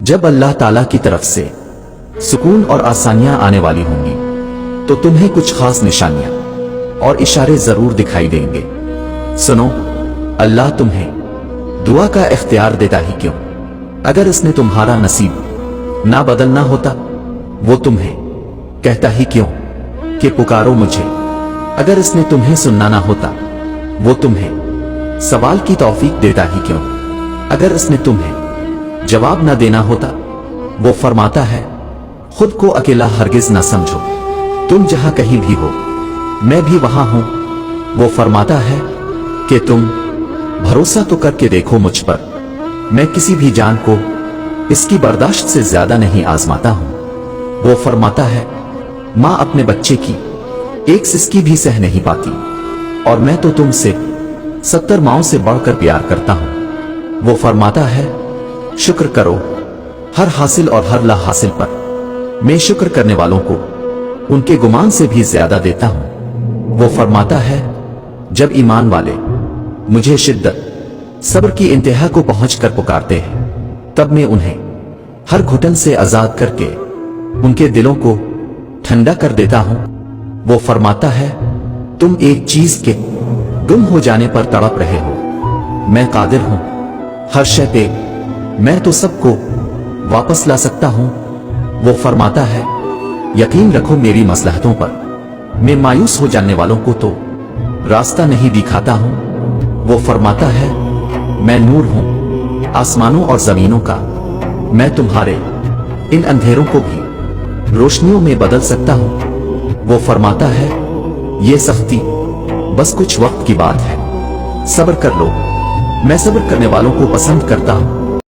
जब अल्लाह ताला की तरफ से सुकून और आसानियां आने वाली होंगी तो तुम्हें कुछ खास निशानियां और इशारे जरूर दिखाई देंगे। सुनो, अल्लाह तुम्हें दुआ का इख्तियार देता ही क्यों? अगर इसने तुम्हारा नसीब ना बदलना होता वो तुम्हें कहता ही क्यों कि पुकारो मुझे? अगर इसने तुम्हें सुनना ना होता वो तुम्हें सवाल की तौफीक देता ही क्यों? अगर इसने तुम्हें जवाब ना देना होता वो फरमाता है खुद को अकेला हरगिज ना समझो, तुम जहां कहीं भी हो मैं भी वहां हूं। वो फरमाता है कि तुम भरोसा तो करके देखो मुझ पर, मैं किसी भी जान को इसकी बर्दाश्त से ज्यादा नहीं आजमाता हूं। वो फरमाता है मां अपने बच्चे की एक सिसकी भी सह नहीं पाती और मैं तो तुमसे 70 माओं से बढ़कर प्यार करता हूं। वो फरमाता है शुक्र करो हर हासिल और हर ला हासिल पर, मैं शुक्र करने वालों को उनके गुमान से भी ज्यादा देता हूं। वो फरमाता है जब ईमान वाले मुझे शिद्दत सब्र की इंतहा को पहुंचकर पुकारते हैं तब मैं उन्हें हर घुटन से आजाद करके उनके दिलों को ठंडा कर देता हूं। वो फरमाता है तुम एक चीज के गुम हो जाने पर तड़प रहे हो, मैं कादिर हूं हर शय पे, मैं तो सबको वापस ला सकता हूं। वो फरमाता है यकीन रखो मेरी मसलहतों पर, मैं मायूस हो जाने वालों को तो रास्ता नहीं दिखाता हूं। वो फरमाता है मैं नूर हूं आसमानों और जमीनों का, मैं तुम्हारे इन अंधेरों को भी रोशनियों में बदल सकता हूं। वो फरमाता है ये सख्ती बस कुछ वक्त की बात है, सब्र कर लो, मैं सब्र करने वालों को पसंद करता हूं।